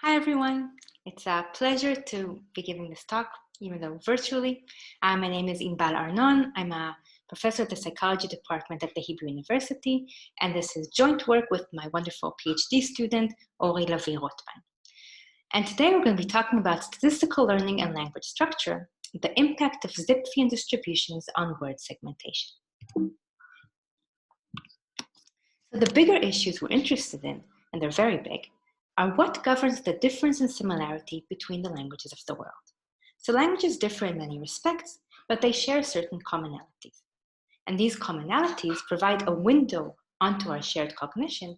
Hi, everyone. It's a pleasure to be giving this talk, even though virtually. My name is Inbal Arnon. I'm a professor at the psychology department at the Hebrew University, and this is joint work with my wonderful PhD student, Ori Lavi-Rotman. And today we're going to be talking about statistical learning and language structure, the impact of Zipfian distributions on word segmentation. So the bigger issues we're interested in, and they're very big, are what governs the difference in similarity between the languages of the world. So languages differ in many respects, but they share certain commonalities. And these commonalities provide a window onto our shared cognition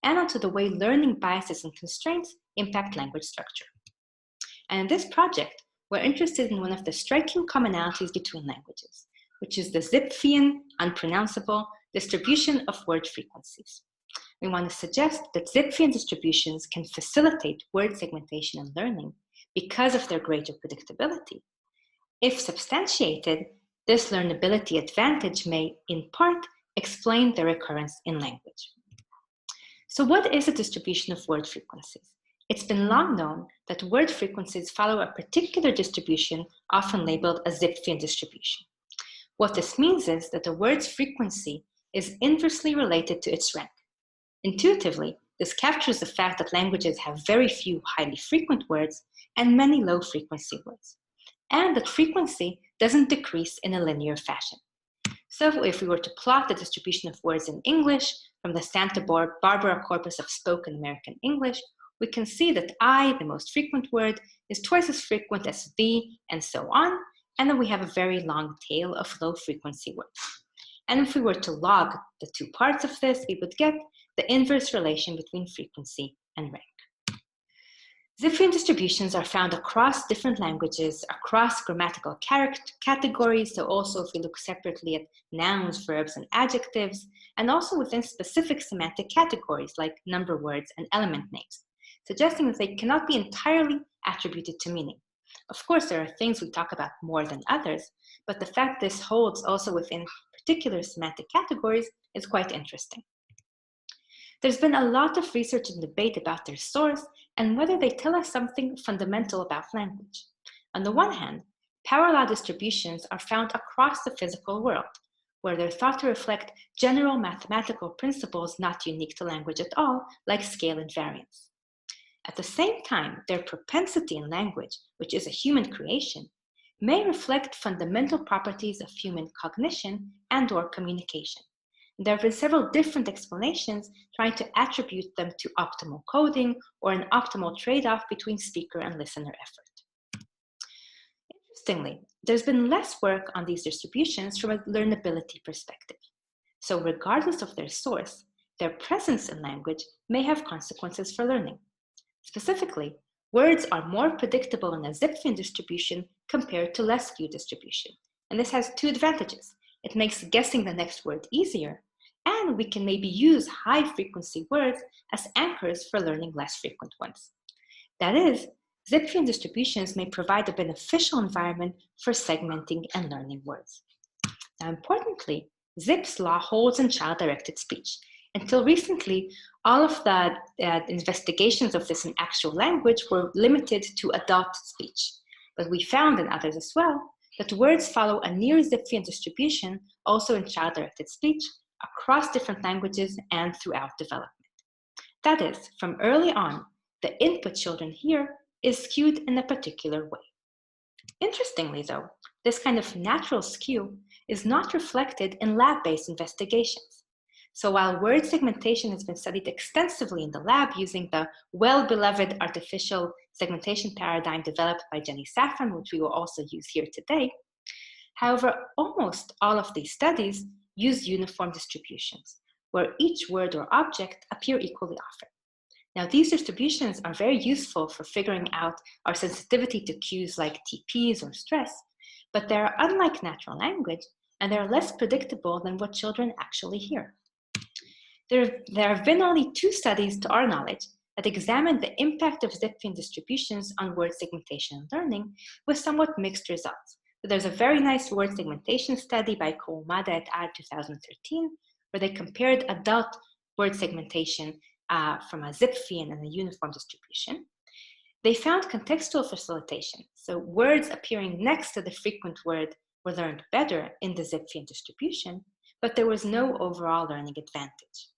and onto the way learning biases and constraints impact language structure. And in this project, we're interested in one of the striking commonalities between languages, which is the Zipfian, unpronounceable, distribution of word frequencies. We want to suggest that Zipfian distributions can facilitate word segmentation and learning because of their greater predictability. If substantiated, this learnability advantage may, in part, explain their occurrence in language. So what is a distribution of word frequencies? It's been long known that word frequencies follow a particular distribution, often labeled a Zipfian distribution. What this means is that a word's frequency is inversely related to its rank. Intuitively, this captures the fact that languages have very few highly frequent words and many low-frequency words, and that frequency doesn't decrease in a linear fashion. So if we were to plot the distribution of words in English from the Santa Barbara corpus of spoken American English, we can see that I, the most frequent word, is twice as frequent as the, and so on, and then we have a very long tail of low-frequency words. And if we were to log the two parts of this, we would get the inverse relation between frequency and rank. Zipfian distributions are found across different languages, across grammatical categories, so also if we look separately at nouns, verbs, and adjectives, and also within specific semantic categories like number words and element names, suggesting that they cannot be entirely attributed to meaning. Of course, there are things we talk about more than others, but the fact this holds also within particular semantic categories is quite interesting. There's been a lot of research and debate about their source and whether they tell us something fundamental about language. On the one hand, power law distributions are found across the physical world, where they're thought to reflect general mathematical principles not unique to language at all, like scale and variance. At the same time, their propensity in language, which is a human creation, may reflect fundamental properties of human cognition and/or communication. And there have been several different explanations trying to attribute them to optimal coding or an optimal trade-off between speaker and listener effort. Interestingly, there's been less work on these distributions from a learnability perspective. So regardless of their source, their presence in language may have consequences for learning. Specifically, words are more predictable in a Zipfian distribution compared to less skewed distribution. And this has two advantages. It makes guessing the next word easier, and we can maybe use high-frequency words as anchors for learning less frequent ones. That is, Zipfian distributions may provide a beneficial environment for segmenting and learning words. Now, importantly, Zipf's law holds in child-directed speech. Until recently, all of the investigations of this in actual language were limited to adult speech. But we found, and others as well, that words follow a near Zipfian distribution also in child-directed speech across different languages and throughout development. That is, from early on, the input children hear is skewed in a particular way. Interestingly, though, this kind of natural skew is not reflected in lab-based investigations. So while word segmentation has been studied extensively in the lab using the well-beloved artificial segmentation paradigm developed by Jenny Safran, which we will also use here today, however, almost all of these studies use uniform distributions, where each word or object appear equally often. Now, these distributions are very useful for figuring out our sensitivity to cues like TPs or stress, but they are unlike natural language, and they are less predictable than what children actually hear. There have been only 2 studies, to our knowledge, that examined the impact of Zipfian distributions on word segmentation and learning with somewhat mixed results. So there's a very nice word segmentation study by Kurumada et al. 2013, where they compared adult word segmentation from a Zipfian and a uniform distribution. They found contextual facilitation, so words appearing next to the frequent word were learned better in the Zipfian distribution, but there was no overall learning advantage.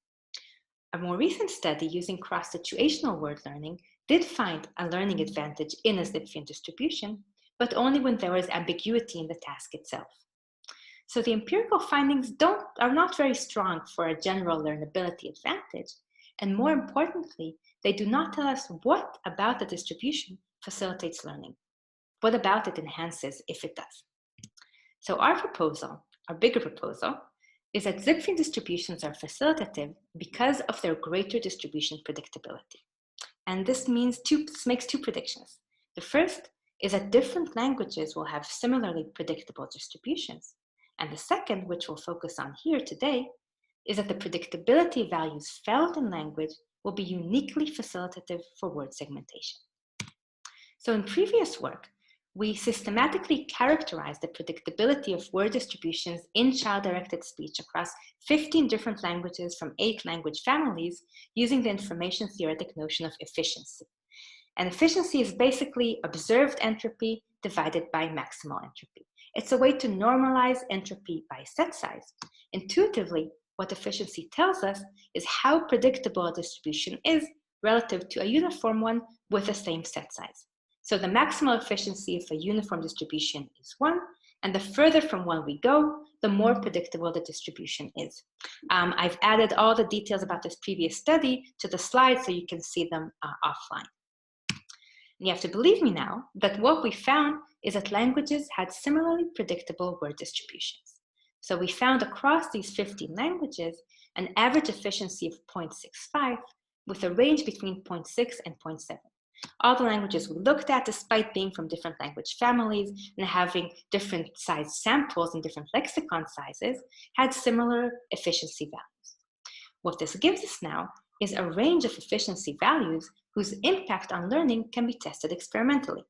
A more recent study using cross-situational word learning did find a learning advantage in a Zipfian distribution, but only when there was ambiguity in the task itself. So the empirical findings are not very strong for a general learnability advantage, and more importantly, they do not tell us what about the distribution facilitates learning. What about it enhances if it does? So our bigger proposal, is that Zipfian distributions are facilitative because of their greater distribution predictability. And this makes two predictions. The first is that different languages will have similarly predictable distributions. And the second, which we'll focus on here today, is that the predictability values found in language will be uniquely facilitative for word segmentation. So in previous work, we systematically characterized the predictability of word distributions in child-directed speech across 15 different languages from 8 language families using the information theoretic notion of efficiency. And efficiency is basically observed entropy divided by maximal entropy. It's a way to normalize entropy by set size. Intuitively, what efficiency tells us is how predictable a distribution is relative to a uniform one with the same set size. So the maximal efficiency of a uniform distribution is 1, and the further from 1 we go, the more predictable the distribution is. I've added all the details about this previous study to the slide so you can see them offline. And you have to believe me now that what we found is that languages had similarly predictable word distributions. So we found across these 15 languages an average efficiency of 0.65 with a range between 0.6 and 0.7. All the languages we looked at, despite being from different language families and having different size samples and different lexicon sizes, had similar efficiency values. What this gives us now is a range of efficiency values whose impact on learning can be tested experimentally.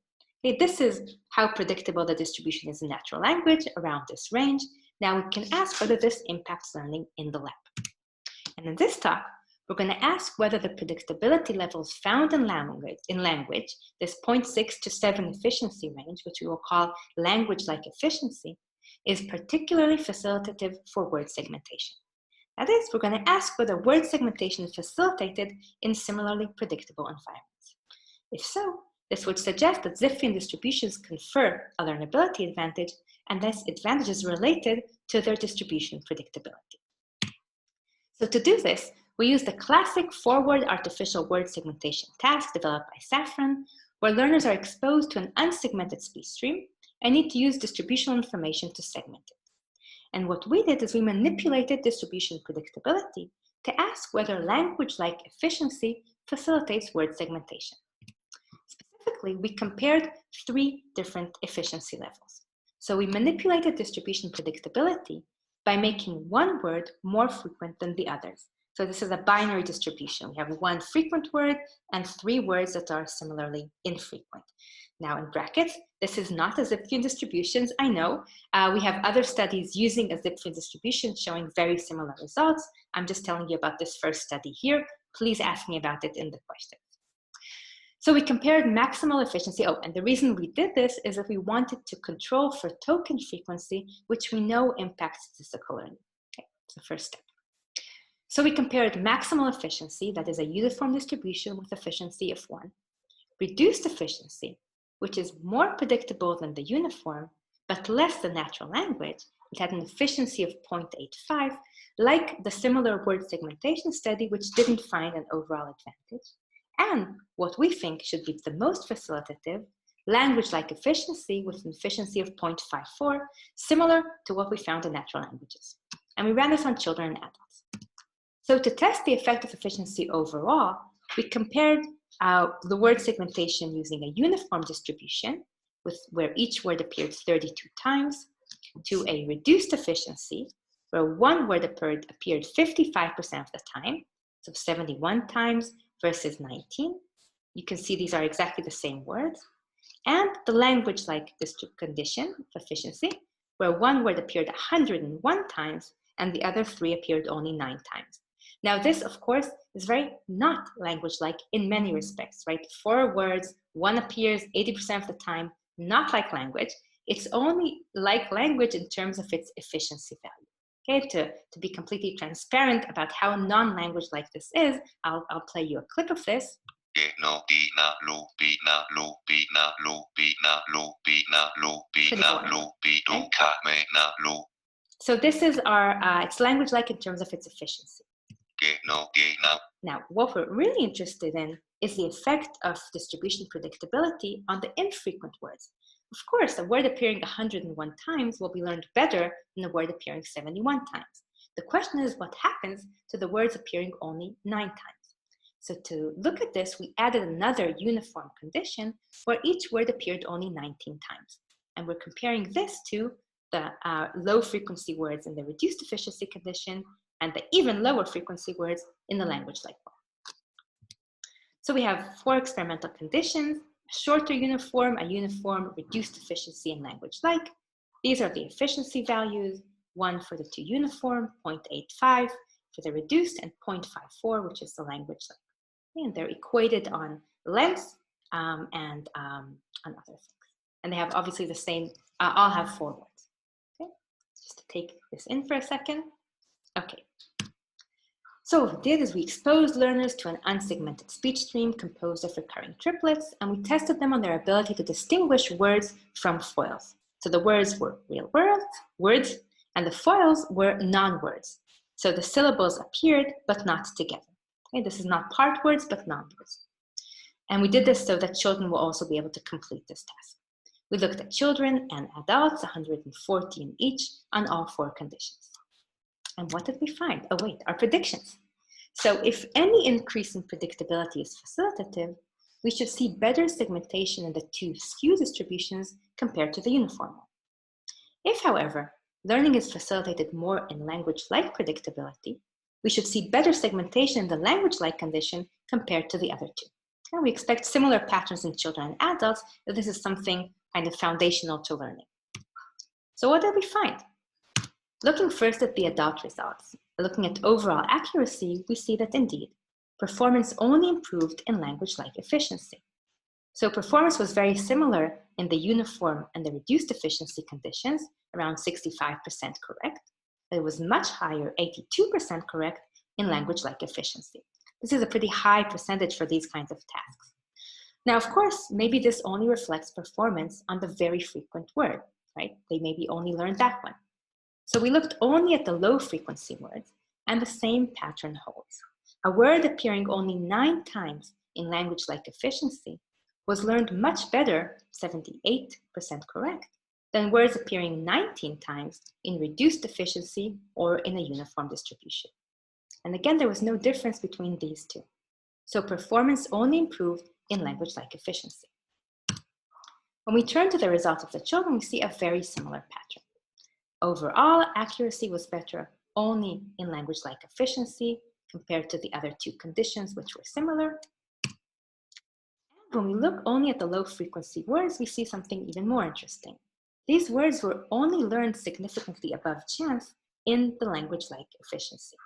Okay, this is how predictable the distribution is in natural language around this range. Now we can ask whether this impacts learning in the lab. And in this talk, we're going to ask whether the predictability levels found in language, this 0.6 to 7 efficiency range, which we will call language-like efficiency, is particularly facilitative for word segmentation. That is, we're going to ask whether word segmentation is facilitated in similarly predictable environments. If so, this would suggest that Zipfian distributions confer a learnability advantage, and this advantage is related to their distribution predictability. So to do this, we use the classic forward artificial word segmentation task developed by Safran, where learners are exposed to an unsegmented speech stream and need to use distributional information to segment it. And what we did is we manipulated distribution predictability to ask whether language-like efficiency facilitates word segmentation. Specifically, we compared 3 different efficiency levels. So we manipulated distribution predictability by making one word more frequent than the others. So this is a binary distribution. We have 1 frequent word and 3 words that are similarly infrequent. Now in brackets, this is not a Zipfian distributions, I know. We have other studies using a Zipfian distribution showing very similar results. I'm just telling you about this first study here. Please ask me about it in the questions. So we compared maximal efficiency. Oh, and the reason we did this is that we wanted to control for token frequency, which we know impacts statistical learning. Okay, that's the first step. So we compared maximal efficiency, that is a uniform distribution with efficiency of 1, reduced efficiency, which is more predictable than the uniform, but less than natural language. It had an efficiency of 0.85, like the similar word segmentation study, which didn't find an overall advantage. And what we think should be the most facilitative, language-like efficiency with an efficiency of 0.54, similar to what we found in natural languages. And we ran this on children and adults. So to test the effect of efficiency overall, we compared the word segmentation using a uniform distribution where each word appeared 32 times to a reduced efficiency where one word appeared 55% of the time, so 71 times versus 19. You can see these are exactly the same words. And the language-like condition of efficiency where one word appeared 101 times and the other 3 appeared only 9 times. Now, this, of course, is very not language-like in many respects, right? 4 words, one appears 80% of the time, not like language. It's only like language in terms of its efficiency value. Okay, to be completely transparent about how non-language like this is, I'll play you a clip of this. So this is our, it's language-like in terms of its efficiency. Now, what we're really interested in is the effect of distribution predictability on the infrequent words. Of course, a word appearing 101 times will be learned better than a word appearing 71 times. The question is what happens to the words appearing only 9 times. So to look at this, we added another uniform condition where each word appeared only 19 times. And we're comparing this to the low frequency words in the reduced efficiency condition and the even lower frequency words in the language-like one. So we have 4 experimental conditions: a shorter uniform, a uniform, reduced efficiency, and language-like. These are the efficiency values: 1 for the 2 uniform, 0.85 for the reduced, and 0.54, which is the language-like. And they're equated on length and on other things. And they have obviously the same, all have 4 words. Okay, just to take this in for a second. Okay. So what we did is we exposed learners to an unsegmented speech stream composed of recurring triplets, and we tested them on their ability to distinguish words from foils. So the words were real words, and the foils were non-words. So the syllables appeared, but not together. Okay, this is not part words, but non-words. And we did this so that children will also be able to complete this task. We looked at children and adults, 140 in each, on all 4 conditions. And what did we find? Oh wait, our predictions. So if any increase in predictability is facilitative, we should see better segmentation in the 2 skew distributions compared to the uniform one. If, however, learning is facilitated more in language-like predictability, we should see better segmentation in the language-like condition compared to the other 2. And we expect similar patterns in children and adults, but this is something kind of foundational to learning. So what did we find? Looking first at the adult results, looking at overall accuracy, we see that indeed, performance only improved in language-like efficiency. So performance was very similar in the uniform and the reduced efficiency conditions, around 65% correct. But it was much higher, 82% correct, in language-like efficiency. This is a pretty high percentage for these kinds of tasks. Now, of course, maybe this only reflects performance on the very frequent word, right? They maybe only learned that one. So we looked only at the low frequency words, and the same pattern holds. A word appearing only 9 times in language-like efficiency was learned much better, 78% correct, than words appearing 19 times in reduced efficiency or in a uniform distribution. And again, there was no difference between these 2. So performance only improved in language-like efficiency. When we turn to the results of the children, we see a very similar pattern. Overall, accuracy was better only in language-like efficiency compared to the other 2 conditions, which were similar. And when we look only at the low-frequency words, we see something even more interesting. These words were only learned significantly above chance in the language-like efficiency.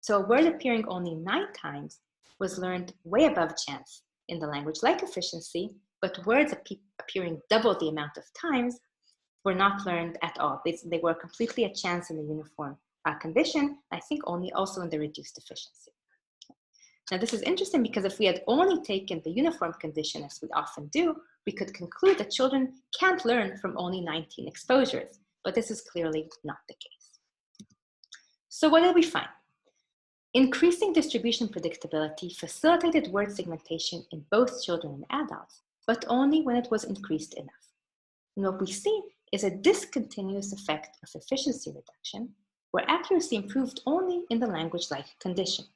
So a word appearing only 9 times was learned way above chance in the language-like efficiency, but words appearing double the amount of times were not learned at all. They were completely a chance in the uniform condition, I think only also in the reduced efficiency. Now this is interesting because if we had only taken the uniform condition, as we often do, we could conclude that children can't learn from only 19 exposures, but this is clearly not the case. So what did we find? Increasing distribution predictability facilitated word segmentation in both children and adults, but only when it was increased enough. And what we see is a discontinuous effect of efficiency reduction, where accuracy improved only in the language-like condition,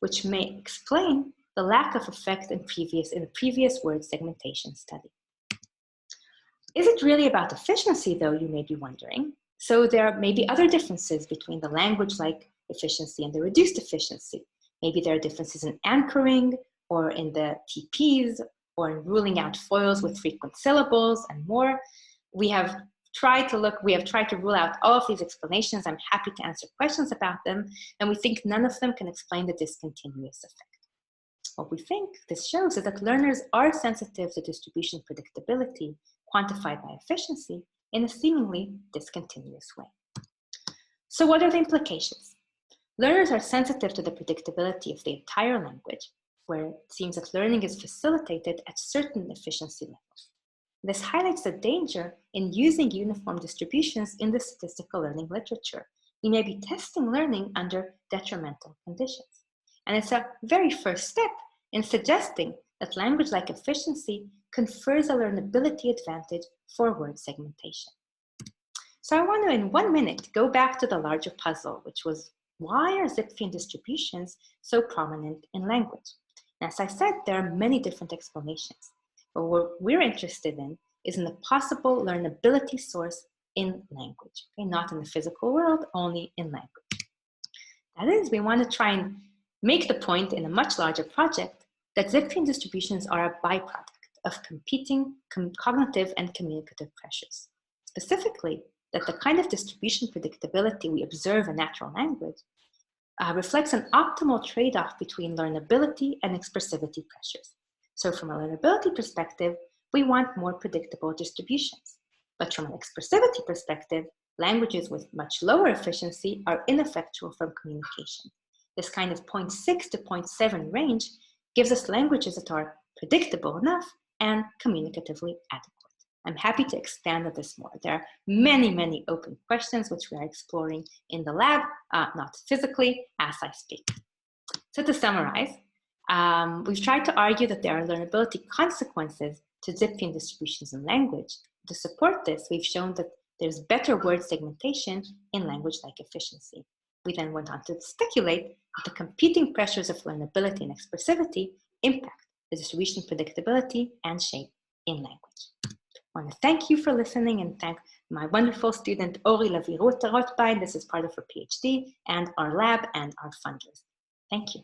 which may explain the lack of effect in the previous word segmentation study. Is it really about efficiency, though, you may be wondering? So there may be other differences between the language-like efficiency and the reduced efficiency. Maybe there are differences in anchoring, or in the TPs, or in ruling out foils with frequent syllables and more. We have tried to rule out all of these explanations. I'm happy to answer questions about them, and we think none of them can explain the discontinuous effect. What we think this shows is that learners are sensitive to distribution predictability quantified by efficiency in a seemingly discontinuous way. So what are the implications? Learners are sensitive to the predictability of the entire language, where it seems that learning is facilitated at certain efficiency levels. This highlights the danger in using uniform distributions in the statistical learning literature. We may be testing learning under detrimental conditions. And it's a very first step in suggesting that language-like efficiency confers a learnability advantage for word segmentation. So I want to, in 1 minute, go back to the larger puzzle, which was, why are Zipf-ian distributions so prominent in language? And as I said, there are many different explanations. But what we're interested in is in the possible learnability source in language, okay? Not in the physical world, only in language. That is, we want to try and make the point in a much larger project that Zipf-ian distributions are a byproduct of competing cognitive and communicative pressures. Specifically, that the kind of distribution predictability we observe in natural language reflects an optimal trade-off between learnability and expressivity pressures. So from a learnability perspective, we want more predictable distributions. But from an expressivity perspective, languages with much lower efficiency are ineffectual from communication. This kind of 0.6 to 0.7 range gives us languages that are predictable enough and communicatively adequate. I'm happy to expand on this more. There are many, many open questions which we are exploring in the lab, not physically, as I speak. So to summarize, we've tried to argue that there are learnability consequences to Zipf-ian distributions in language. To support this, we've shown that there's better word segmentation in language-like efficiency. We then went on to speculate that the competing pressures of learnability and expressivity impact the distribution predictability and shape in language. I want to thank you for listening and thank my wonderful student Ori Lavirut-Rotbein. This is part of her PhD, and our lab and our funders. Thank you.